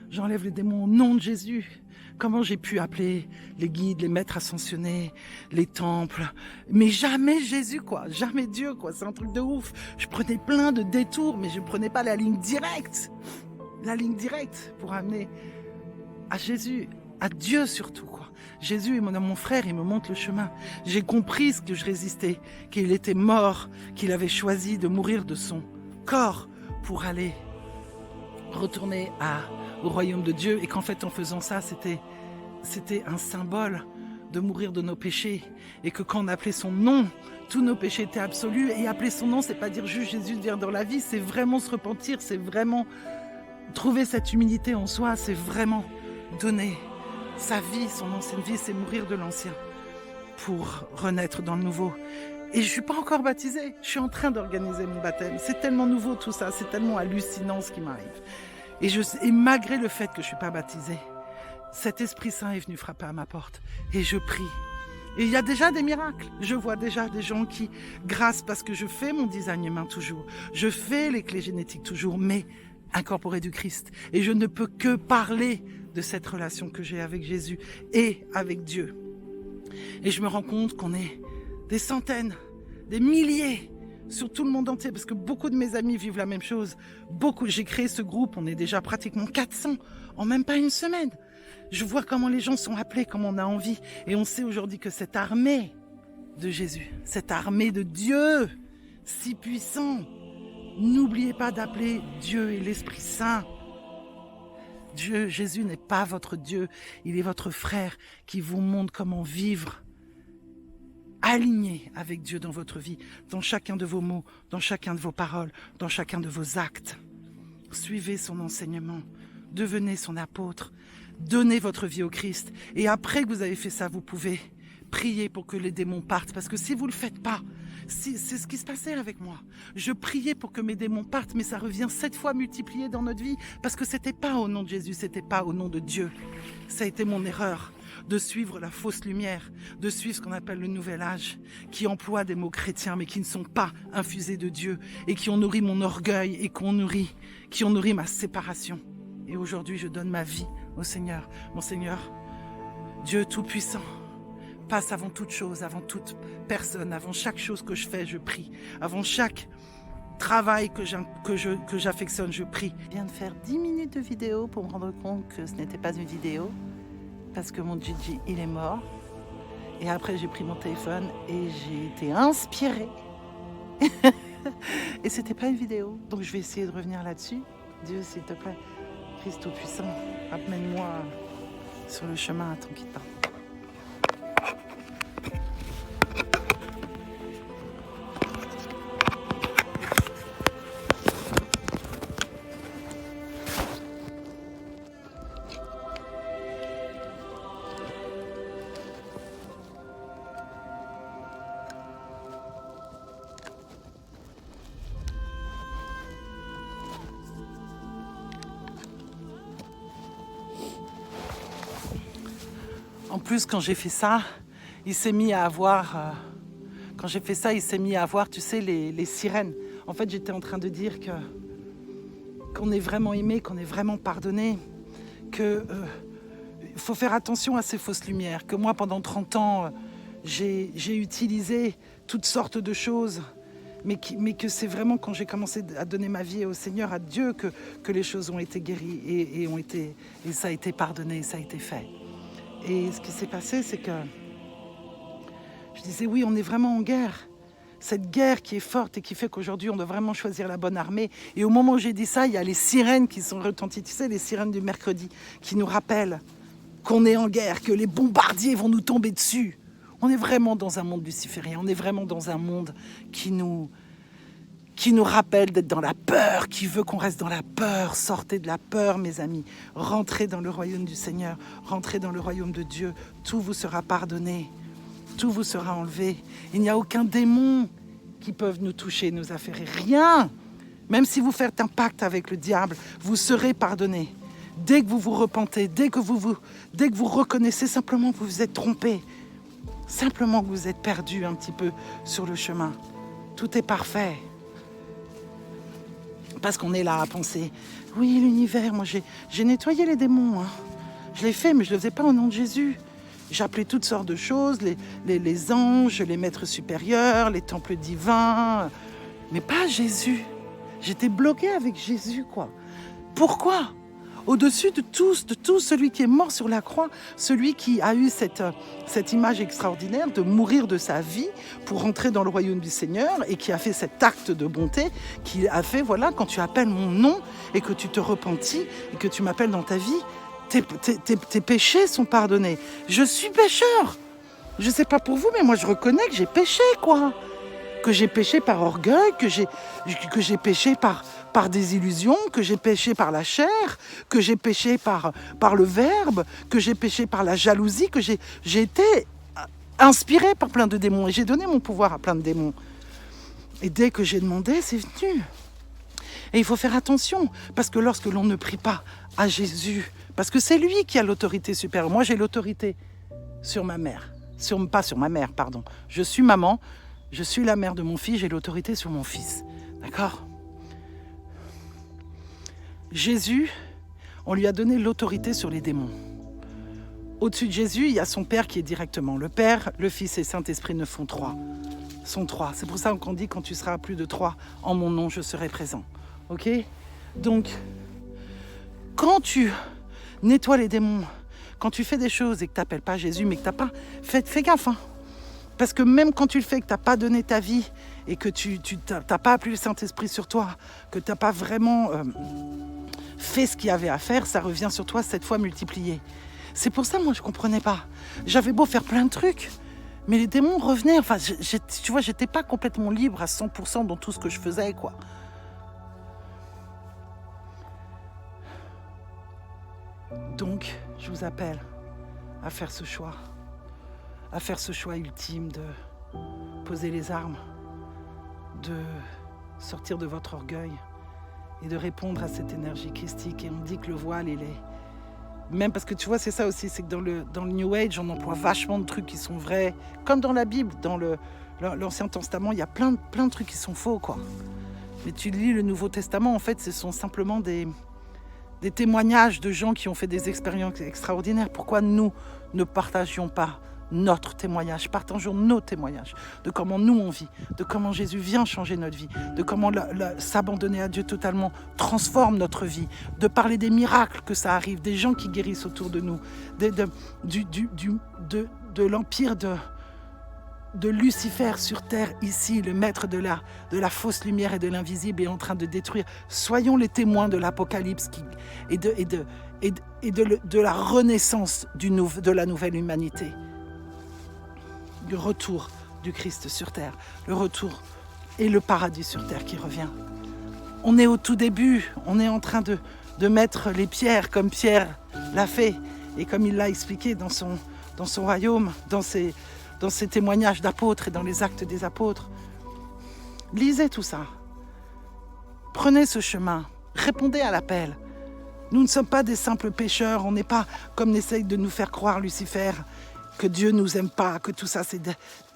J'enlève les démons au nom de Jésus. Comment j'ai pu appeler les guides, les maîtres ascensionnés, les temples, mais jamais Jésus, quoi, jamais Dieu, quoi. C'est un truc de ouf. Je prenais plein de détours, mais je ne prenais pas la ligne directe pour amener à Jésus, à Dieu surtout, quoi. Jésus est mon frère, il me montre le chemin. J'ai compris ce que je résistais, qu'il était mort, qu'il avait choisi de mourir de son corps pour aller retourner au royaume de Dieu, et qu'en fait en faisant ça c'était un symbole de mourir de nos péchés, et que quand on appelait son nom, tous nos péchés étaient absolus. Et appeler son nom, c'est pas dire juste Jésus vient dans la vie, c'est vraiment se repentir, c'est vraiment trouver cette humilité en soi, c'est vraiment donner sa vie, son ancienne vie, c'est mourir de l'ancien pour renaître dans le nouveau. Et je ne suis pas encore baptisée, je suis en train d'organiser mon baptême. C'est tellement nouveau tout ça, c'est tellement hallucinant ce qui m'arrive. Et malgré le fait que je ne suis pas baptisée, cet Esprit Saint est venu frapper à ma porte. Et je prie. Et il y a déjà des miracles. Je vois déjà des gens qui, grâce, parce que je fais mon design humain toujours, je fais les clés génétiques toujours, mais incorporé du Christ. Et je ne peux que parler de cette relation que j'ai avec Jésus et avec Dieu. Et je me rends compte qu'on est des centaines, des milliers sur tout le monde entier, parce que beaucoup de mes amis vivent la même chose. J'ai créé ce groupe, on est déjà pratiquement 400 en même pas une semaine. Je vois comment les gens sont appelés, comment on a envie. Et on sait aujourd'hui que cette armée de Jésus, cette armée de Dieu, si puissant, n'oubliez pas d'appeler Dieu et l'Esprit Saint. Dieu, Jésus n'est pas votre Dieu, il est votre frère qui vous montre comment vivre aligné avec Dieu dans votre vie, dans chacun de vos mots, dans chacun de vos paroles, dans chacun de vos actes. Suivez son enseignement, devenez son apôtre, donnez votre vie au Christ. Et après que vous avez fait ça, vous pouvez prier pour que les démons partent. Parce que si vous ne le faites pas, c'est ce qui se passait avec moi. Je priais pour que mes démons partent, mais ça revient 7 fois multiplié dans notre vie. Parce que c'était pas au nom de Jésus, c'était pas au nom de Dieu. Ça a été mon erreur de suivre la fausse lumière, de suivre ce qu'on appelle le nouvel âge, qui emploie des mots chrétiens, mais qui ne sont pas infusés de Dieu, et qui ont nourri mon orgueil, et qui ont nourri ma séparation. Et aujourd'hui, je donne ma vie au Seigneur. Mon Seigneur, Dieu Tout-Puissant, passe avant toute chose, avant toute personne, avant chaque chose que je fais, je prie. Avant chaque travail que j'affectionne, je prie. Je viens de faire 10 minutes de vidéo pour me rendre compte que ce n'était pas une vidéo, parce que mon Gigi, il est mort. Et après, j'ai pris mon téléphone et j'ai été inspirée. Et c'était pas une vidéo. Donc je vais essayer de revenir là-dessus. Dieu, s'il te plaît, Christ Tout-Puissant, amène-moi sur le chemin, t'en quitte pas. En plus, quand j'ai fait ça, il s'est mis à avoir... quand j'ai fait ça, il s'est mis à avoir, tu sais, les sirènes. En fait, j'étais en train de dire qu'on est vraiment aimé, qu'on est vraiment pardonné, que faut faire attention à ces fausses lumières, que moi, pendant 30 ans, j'ai utilisé toutes sortes de choses, mais que c'est vraiment quand j'ai commencé à donner ma vie au Seigneur, à Dieu, que les choses ont été guéries et ça a été pardonné, ça a été fait. Et ce qui s'est passé, c'est que je disais, oui, on est vraiment en guerre. Cette guerre qui est forte et qui fait qu'aujourd'hui, on doit vraiment choisir la bonne armée. Et au moment où j'ai dit ça, il y a les sirènes qui sont retenties. Tu sais, les sirènes du mercredi qui nous rappellent qu'on est en guerre, que les bombardiers vont nous tomber dessus. On est vraiment dans un monde luciférien. On est vraiment dans un monde qui nous rappelle d'être dans la peur, qui veut qu'on reste dans la peur. Sortez de la peur, mes amis. Rentrez dans le royaume du Seigneur. Rentrez dans le royaume de Dieu. Tout vous sera pardonné. Tout vous sera enlevé. Il n'y a aucun démon qui peut nous toucher, nous affairer. Rien. Même si vous faites un pacte avec le diable, vous serez pardonné. Dès que vous vous repentez, dès que vous reconnaissez simplement que vous vous êtes trompé, simplement que vous êtes perdu un petit peu sur le chemin, tout est parfait. Parce qu'on est là à penser, oui, l'univers, moi j'ai nettoyé les démons. Hein. Je l'ai fait, mais je ne le faisais pas au nom de Jésus. J'appelais toutes sortes de choses, les anges, les maîtres supérieurs, les temples divins, mais pas Jésus. J'étais bloquée avec Jésus, quoi. Pourquoi ? Au-dessus de tout celui qui est mort sur la croix, celui qui a eu cette image extraordinaire de mourir de sa vie pour rentrer dans le royaume du Seigneur et qui a fait cet acte de bonté, qui a fait, voilà, quand tu appelles mon nom et que tu te repentis et que tu m'appelles dans ta vie, tes péchés sont pardonnés. Je suis pécheur. Je ne sais pas pour vous, mais moi je reconnais que j'ai péché, quoi. Que j'ai péché par orgueil, que j'ai péché par désillusion, que j'ai péché par la chair, que j'ai péché par le verbe, que j'ai péché par la jalousie, que j'ai été inspiré par plein de démons. Et j'ai donné mon pouvoir à plein de démons. Et dès que j'ai demandé, c'est venu. Et il faut faire attention, parce que lorsque l'on ne prie pas à Jésus, parce que c'est lui qui a l'autorité supérieure. Moi, j'ai l'autorité sur ma mère. Pas sur ma mère, pardon. Je suis maman, je suis la mère de mon fils, j'ai l'autorité sur mon fils. D'accord ? Jésus, on lui a donné l'autorité sur les démons. Au-dessus de Jésus, il y a son Père qui est directement. Le Père, le Fils et le Saint-Esprit ne font trois. Sont trois. C'est pour ça qu'on dit, quand tu seras à plus de 3, en mon nom, je serai présent. Ok ? Donc, quand tu nettoies les démons, quand tu fais des choses et que tu n'appelles pas Jésus, mais que tu n'as pas... Fais gaffe, hein. Parce que même quand tu le fais, que tu n'as pas donné ta vie et que tu n'as pas appelé le Saint-Esprit sur toi, que tu n'as pas vraiment fait ce qu'il y avait à faire, ça revient sur toi 7 fois multiplié. C'est pour ça, moi, je ne comprenais pas. J'avais beau faire plein de trucs, mais les démons revenaient. Enfin, tu vois, j'étais pas complètement libre à 100% dans tout ce que je faisais, quoi. Donc, je vous appelle à faire ce choix. À faire ce choix ultime de poser les armes, de sortir de votre orgueil et de répondre à cette énergie christique. Et on dit que le voile, il est... Même parce que tu vois, c'est ça aussi, c'est que dans le New Age, on emploie vachement de trucs qui sont vrais. Comme dans la Bible, dans l'Ancien Testament, il y a plein de trucs qui sont faux, quoi. Mais tu lis le Nouveau Testament, en fait, ce sont simplement des témoignages de gens qui ont fait des expériences extraordinaires. Pourquoi nous ne partagions pas notre témoignage, partageons nos témoignages de comment nous on vit, de comment Jésus vient changer notre vie, de comment s'abandonner à Dieu totalement transforme notre vie, de parler des miracles que ça arrive, des gens qui guérissent autour de nous, de l'empire de Lucifer sur terre ici, le maître de la fausse lumière et de l'invisible est en train de détruire. Soyons les témoins de l'Apocalypse et de la renaissance de la nouvelle humanité. Du retour du Christ sur terre, le retour et le paradis sur terre qui revient. On est au tout début, on est en train de mettre les pierres comme Pierre l'a fait et comme il l'a expliqué dans son royaume, dans ses témoignages d'apôtres et dans les actes des apôtres. Lisez tout ça. Prenez ce chemin, répondez à l'appel. Nous ne sommes pas des simples pécheurs. On n'est pas comme essaye de nous faire croire Lucifer, que Dieu ne nous aime pas, que tout ça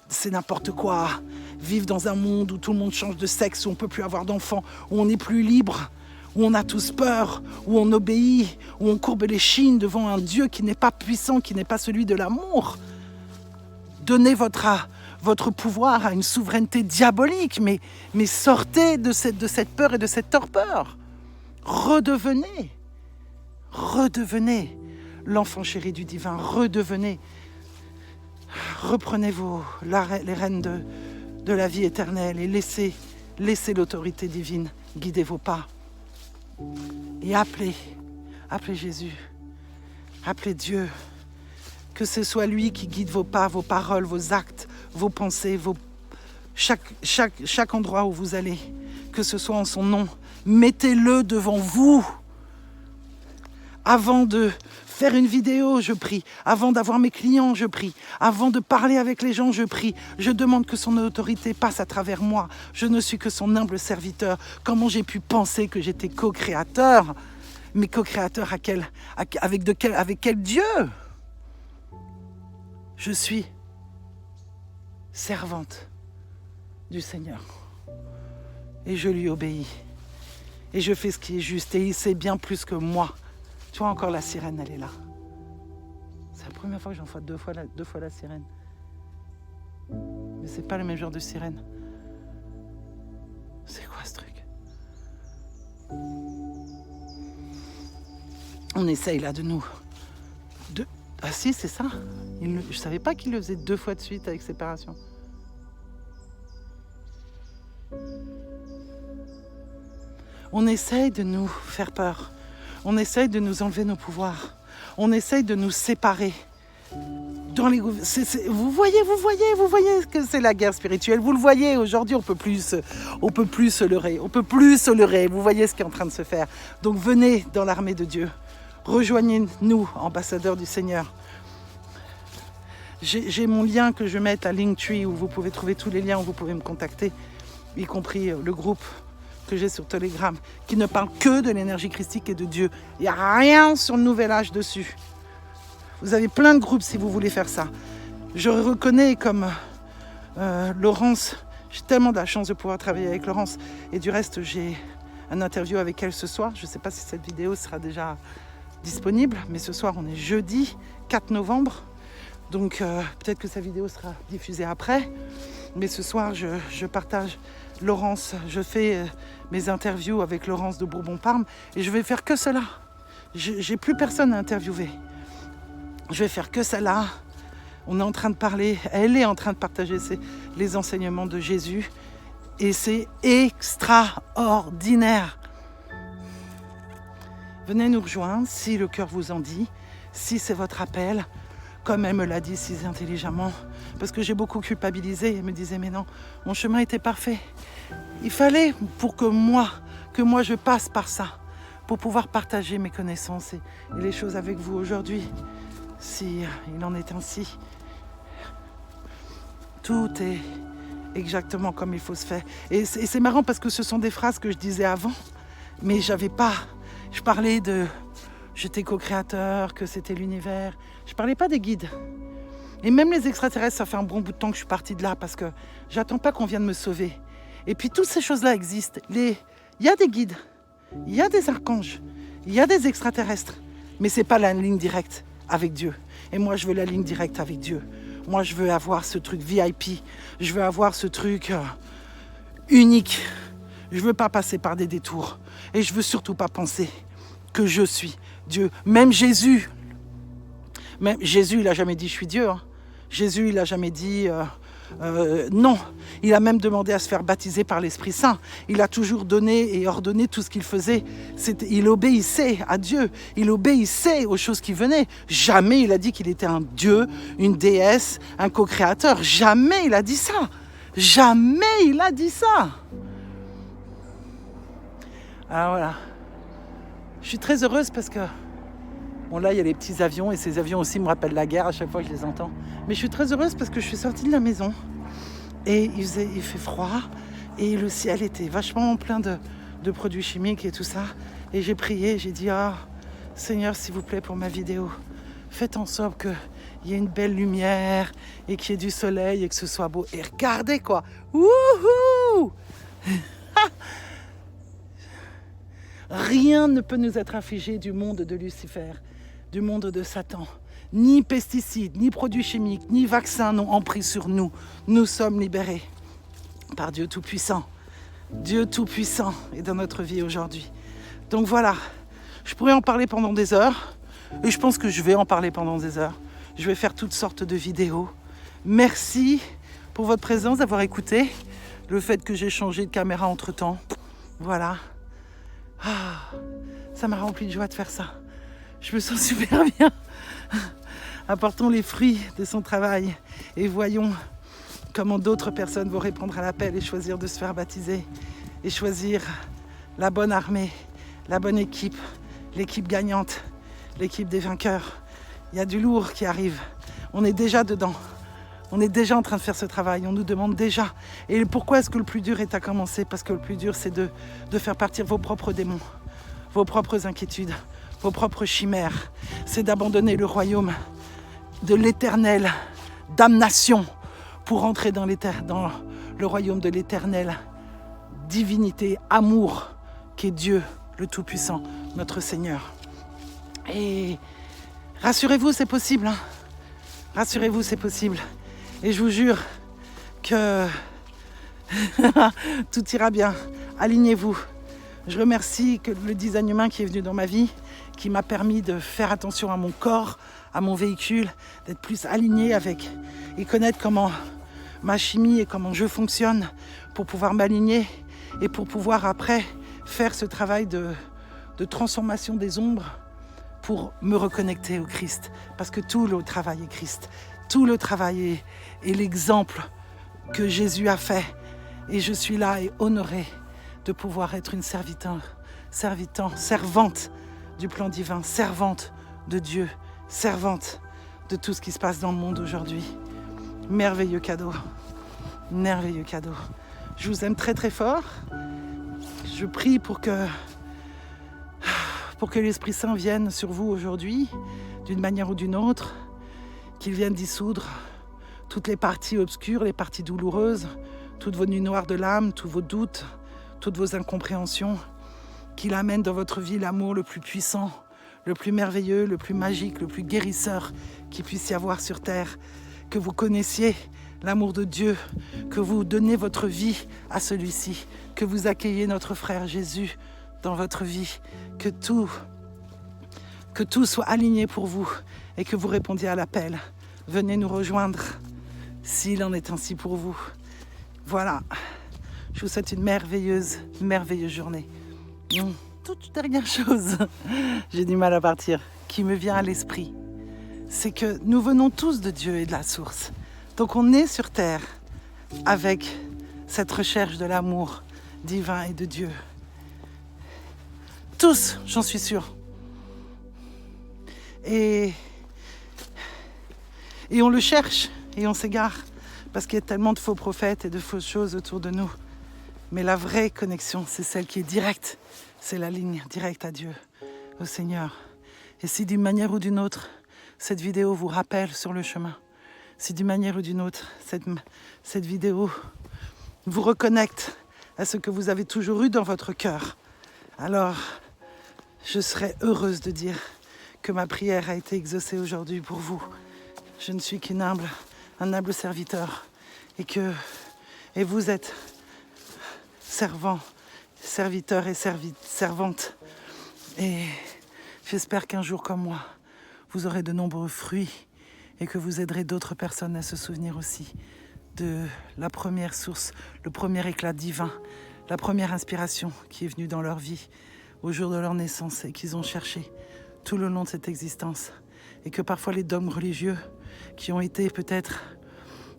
c'est n'importe quoi. Vivre dans un monde où tout le monde change de sexe, où on ne peut plus avoir d'enfants, où on n'est plus libre, où on a tous peur, où on obéit, où on courbe les chines devant un Dieu qui n'est pas puissant, qui n'est pas celui de l'amour. Donnez votre pouvoir à une souveraineté diabolique, mais sortez de cette peur et de cette torpeur. Redevenez l'enfant chéri du divin, reprenez les rênes de la vie éternelle et laissez l'autorité divine guider vos pas. Et appelez Jésus, appelez Dieu, que ce soit lui qui guide vos pas, vos paroles, vos actes, vos pensées, chaque endroit où vous allez, que ce soit en son nom. Mettez-le devant vous. Avant de faire une vidéo, je prie. Avant d'avoir mes clients, je prie. Avant de parler avec les gens, je prie. Je demande que son autorité passe à travers moi. Je ne suis que son humble serviteur. Comment j'ai pu penser que j'étais co-créateur? Mais co-créateur avec quel Dieu? Je suis servante du Seigneur. Et je lui obéis. Et je fais ce qui est juste. Et il sait bien plus que moi. Tu vois, encore la sirène, elle est là. C'est la première fois que j'en fais deux fois la sirène. Mais c'est pas le même genre de sirène. C'est quoi ce truc? On essaye là de nous. Ah si, c'est ça. Je savais pas qu'il le faisait 2 fois de suite avec séparation. On essaye de nous faire peur. On essaye de nous enlever nos pouvoirs. On essaye de nous séparer. Vous voyez que c'est la guerre spirituelle. Vous le voyez, aujourd'hui, on peut plus se leurrer. On peut plus se leurrer. Vous voyez ce qui est en train de se faire. Donc venez dans l'armée de Dieu. Rejoignez-nous, ambassadeurs du Seigneur. J'ai mon lien que je vais mettre à Linktree où vous pouvez trouver tous les liens où vous pouvez me contacter, y compris le groupe que j'ai sur Telegram, qui ne parle que de l'énergie christique et de Dieu. Il n'y a rien sur le nouvel âge dessus. Vous avez plein de groupes si vous voulez faire ça. Je reconnais comme Laurence, j'ai tellement de la chance de pouvoir travailler avec Laurence. Et du reste, j'ai un interview avec elle ce soir. Je ne sais pas si cette vidéo sera déjà disponible, mais ce soir, on est jeudi 4 novembre. Donc peut-être que sa vidéo sera diffusée après. Mais ce soir, je partage Laurence. Je fais mes interviews avec Laurence de Bourbon-Parme. Et je vais faire que cela. J'ai plus personne à interviewer. Je vais faire que cela. On est en train de parler. Elle est en train de partager les enseignements de Jésus. Et c'est extraordinaire. Venez nous rejoindre si le cœur vous en dit. Si c'est votre appel. Comme elle me l'a dit si intelligemment, parce que j'ai beaucoup culpabilisé. Elle me disait, mais non, mon chemin était parfait. Il fallait pour que moi je passe par ça, pour pouvoir partager mes connaissances et les choses avec vous aujourd'hui. Si il en est ainsi, tout est exactement comme il faut se faire. Et c'est marrant parce que ce sont des phrases que je disais avant, mais je parlais de... J'étais co-créateur, que c'était l'univers. Je ne parlais pas des guides. Et même les extraterrestres, ça fait un bon bout de temps que je suis partie de là parce que j'attends pas qu'on vienne me sauver. Et puis toutes ces choses-là existent. Il y a des guides, il y a des archanges, il y a des extraterrestres. Mais ce n'est pas la ligne directe avec Dieu. Et moi, je veux la ligne directe avec Dieu. Moi, je veux avoir ce truc VIP. Je veux avoir ce truc unique. Je ne veux pas passer par des détours. Et je ne veux surtout pas penser que je suis Dieu. Même Jésus, il n'a jamais dit je suis Dieu. Hein. Jésus, il n'a jamais dit non. Il a même demandé à se faire baptiser par l'Esprit Saint. Il a toujours donné et ordonné tout ce qu'il faisait. Il obéissait à Dieu. Il obéissait aux choses qui venaient. Jamais il a dit qu'il était un Dieu, une déesse, un co-créateur. Jamais il a dit ça. Jamais il a dit ça. Alors voilà. Je suis très heureuse parce que, bon là il y a les petits avions et ces avions aussi me rappellent la guerre à chaque fois que je les entends. Mais je suis très heureuse parce que je suis sortie de la maison et il fait froid et le ciel était vachement plein de produits chimiques et tout ça. Et j'ai prié, j'ai dit Seigneur, s'il vous plaît, pour ma vidéo, faites en sorte qu'il y ait une belle lumière et qu'il y ait du soleil et que ce soit beau. Et regardez quoi. Wouhou. Rien ne peut nous être infligé du monde de Lucifer, du monde de Satan. Ni pesticides, ni produits chimiques, ni vaccins n'ont emprise sur nous. Nous sommes libérés par Dieu Tout-Puissant. Dieu Tout-Puissant est dans notre vie aujourd'hui. Donc voilà, je pourrais en parler pendant des heures. Et je pense que je vais en parler pendant des heures. Je vais faire toutes sortes de vidéos. Merci pour votre présence, d'avoir écouté. Le fait que j'ai changé de caméra entre-temps. Voilà. Ah, ça m'a rempli de joie de faire ça. Je me sens super bien. Apportons les fruits de son travail et voyons comment d'autres personnes vont répondre à l'appel et choisir de se faire baptiser et choisir la bonne armée, la bonne équipe, l'équipe gagnante, l'équipe des vainqueurs. Il y a du lourd qui arrive. On est déjà dedans. On est déjà en train de faire ce travail. On nous demande déjà. Et pourquoi est-ce que le plus dur est à commencer? Parce que le plus dur, c'est de faire partir vos propres démons, vos propres inquiétudes, vos propres chimères. C'est d'abandonner le royaume de l'éternelle damnation pour entrer dans le royaume de l'éternelle divinité, amour, qui est Dieu, le Tout-Puissant, notre Seigneur. Et rassurez-vous, c'est possible. Hein. Rassurez-vous, c'est possible. Et je vous jure que tout ira bien. Alignez-vous. Je remercie que le design humain qui est venu dans ma vie, qui m'a permis de faire attention à mon corps, à mon véhicule, d'être plus aligné avec et connaître comment ma chimie et comment je fonctionne pour pouvoir m'aligner et pour pouvoir après faire ce travail de transformation des ombres pour me reconnecter au Christ. Parce que tout le travail est Christ. Tout le travail est l'exemple que Jésus a fait. Et je suis là et honorée de pouvoir être une servante du plan divin, servante de Dieu, servante de tout ce qui se passe dans le monde aujourd'hui. Merveilleux cadeau. Merveilleux cadeau. Je vous aime très très fort. Je prie pour que l'Esprit Saint vienne sur vous aujourd'hui, d'une manière ou d'une autre, qu'il vienne dissoudre toutes les parties obscures, les parties douloureuses, toutes vos nuits noires de l'âme, tous vos doutes, toutes vos incompréhensions, qu'il amène dans votre vie l'amour le plus puissant, le plus merveilleux, le plus magique, le plus guérisseur qu'il puisse y avoir sur terre, que vous connaissiez l'amour de Dieu, que vous donnez votre vie à celui-ci, que vous accueillez notre frère Jésus dans votre vie, que tout soit aligné pour vous et que vous répondiez à l'appel. Venez nous rejoindre s'il en est ainsi pour vous. Voilà, je vous souhaite une merveilleuse journée. Toute dernière chose, j'ai du mal à partir, qui me vient à l'esprit, c'est que nous venons tous de Dieu et de la source. Donc on est sur terre avec cette recherche de l'amour divin et de Dieu. Tous, j'en suis sûre. Et on le cherche et on s'égare parce qu'il y a tellement de faux prophètes et de fausses choses autour de nous. Mais la vraie connexion, c'est celle qui est directe. C'est la ligne directe à Dieu, au Seigneur. Et si d'une manière ou d'une autre, cette vidéo vous rappelle sur le chemin, si d'une manière ou d'une autre, cette vidéo vous reconnecte à ce que vous avez toujours eu dans votre cœur, alors je serai heureuse de dire que ma prière a été exaucée aujourd'hui pour vous. Je ne suis un humble serviteur et vous êtes serviteur et servante. Et j'espère qu'un jour comme moi, vous aurez de nombreux fruits et que vous aiderez d'autres personnes à se souvenir aussi de la première source, le premier éclat divin, la première inspiration qui est venue dans leur vie au jour de leur naissance et qu'ils ont cherché tout le long de cette existence. Et que parfois les dogmes religieux qui ont été peut-être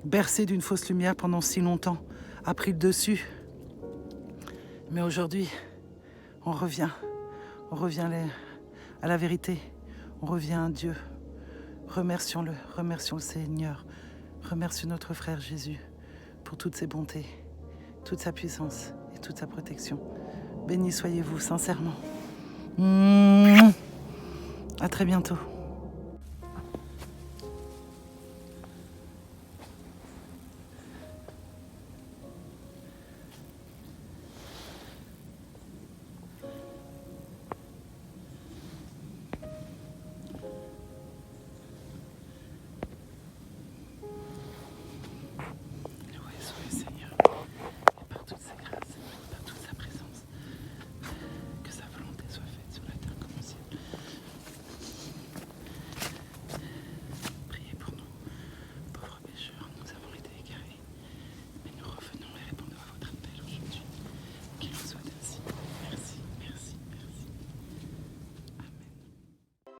bercés d'une fausse lumière pendant si longtemps a pris le dessus. Mais aujourd'hui, on revient à la vérité, on revient à Dieu. Remercions le Seigneur, remercions notre frère Jésus pour toutes ses bontés, toute sa puissance et toute sa protection. Bénis soyez-vous sincèrement. À très bientôt.